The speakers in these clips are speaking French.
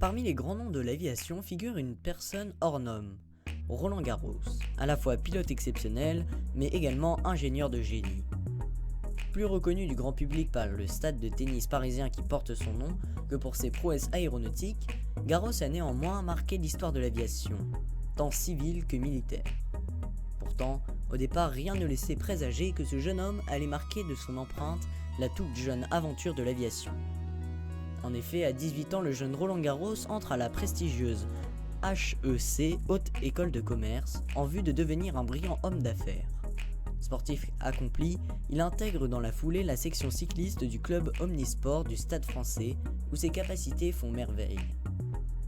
Parmi les grands noms de l'aviation figure une personne hors norme, Roland Garros, à la fois pilote exceptionnel, mais également ingénieur de génie. Plus reconnu du grand public par le stade de tennis parisien qui porte son nom que pour ses prouesses aéronautiques, Garros a néanmoins marqué l'histoire de l'aviation, tant civile que militaire. Pourtant, au départ, rien ne laissait présager que ce jeune homme allait marquer de son empreinte la toute jeune aventure de l'aviation. En effet, à 18 ans, le jeune Roland Garros entre à la prestigieuse HEC, Haute École de Commerce, en vue de devenir un brillant homme d'affaires. Sportif accompli, il intègre dans la foulée la section cycliste du club Omnisport du Stade français, où ses capacités font merveille.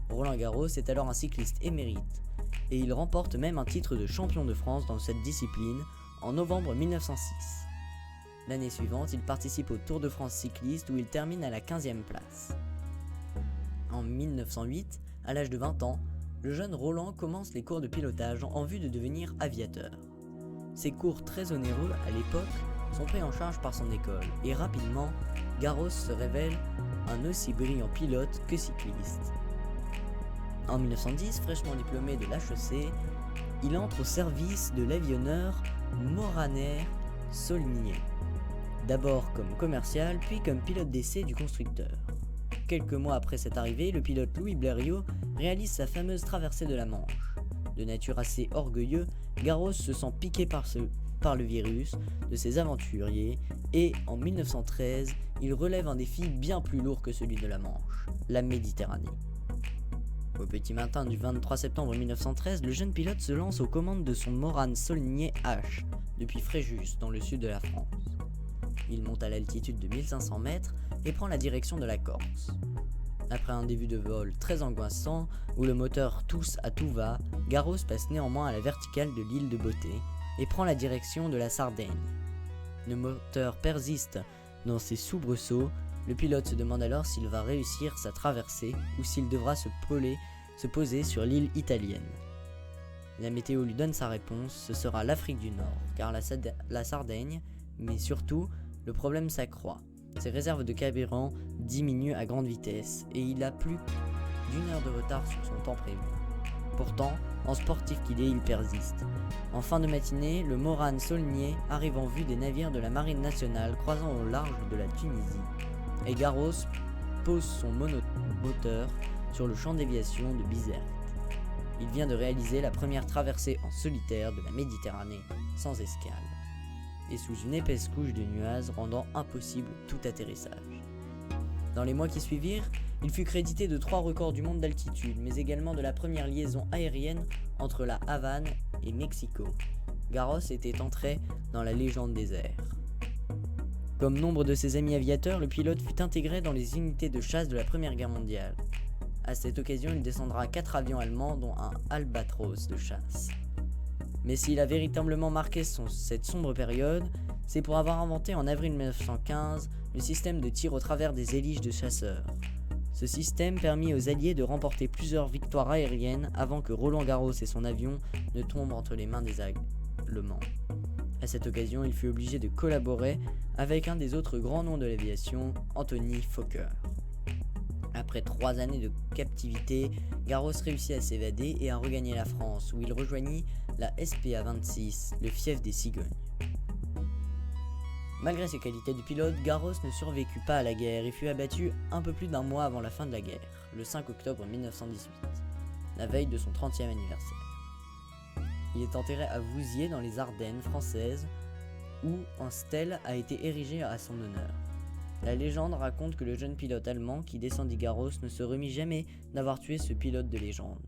Roland Garros est alors un cycliste émérite, et il remporte même un titre de champion de France dans cette discipline en novembre 1906. L'année suivante, il participe au Tour de France cycliste où il termine à la 15e place. En 1908, à l'âge de 20 ans, le jeune Roland commence les cours de pilotage en vue de devenir aviateur. Ces cours très onéreux à l'époque sont pris en charge par son école et rapidement, Garros se révèle un aussi brillant pilote que cycliste. En 1910, fraîchement diplômé de l'HEC, il entre au service de l'avionneur Moraner Saulnier, d'abord comme commercial puis comme pilote d'essai du constructeur. Quelques mois après cette arrivée, le pilote Louis Blériot réalise sa fameuse traversée de la Manche. De nature assez orgueilleux, Garros se sent piqué par le virus de ses aventuriers et, en 1913, il relève un défi bien plus lourd que celui de la Manche, la Méditerranée. Au petit matin du 23 septembre 1913, le jeune pilote se lance aux commandes de son Morane Saulnier H, depuis Fréjus, dans le sud de la France. Il monte à l'altitude de 1500 mètres et prend la direction de la Corse. Après un début de vol très angoissant, où le moteur tousse à tout va, Garros passe néanmoins à la verticale de l'île de Beauté et prend la direction de la Sardaigne. Le moteur persiste dans ses soubresauts, le pilote se demande alors s'il va réussir sa traversée ou s'il devra se poser sur l'île italienne. La météo lui donne sa réponse, ce sera l'Afrique du Nord, car la Sardaigne, mais surtout, le problème s'accroît. Ses réserves de carburant diminuent à grande vitesse et il a plus d'1 heure de retard sur son temps prévu. Pourtant, en sportif qu'il est, il persiste. En fin de matinée, le Morane Saulnier arrive en vue des navires de la Marine nationale croisant au large de la Tunisie et Garros pose son monomoteur sur le champ d'aviation de Bizerte. Il vient de réaliser la première traversée en solitaire de la Méditerranée sans escale et sous une épaisse couche de nuages rendant impossible tout atterrissage. Dans les mois qui suivirent, il fut crédité de 3 records du monde d'altitude, mais également de la première liaison aérienne entre la Havane et Mexico. Garros était entré dans la légende des airs. Comme nombre de ses amis aviateurs, le pilote fut intégré dans les unités de chasse de la Première Guerre mondiale. À cette occasion, il descendra 4 avions allemands, dont un Albatros de chasse. Mais s'il a véritablement marqué cette sombre période, c'est pour avoir inventé en avril 1915 le système de tir au travers des hélices de chasseurs. Ce système permit aux Alliés de remporter plusieurs victoires aériennes avant que Roland Garros et son avion ne tombent entre les mains des Allemands. À cette occasion, il fut obligé de collaborer avec un des autres grands noms de l'aviation, Anthony Fokker. Après 3 années de captivité, Garros réussit à s'évader et à regagner la France, où il rejoignit la SPA 26, le fief des cigognes. Malgré ses qualités de pilote, Garros ne survécut pas à la guerre et fut abattu un peu plus d'1 mois avant la fin de la guerre, le 5 octobre 1918, la veille de son 30e anniversaire. Il est enterré à Vouziers dans les Ardennes françaises, où un stèle a été érigé à son honneur. La légende raconte que le jeune pilote allemand qui descendit Garros ne se remit jamais d'avoir tué ce pilote de légende.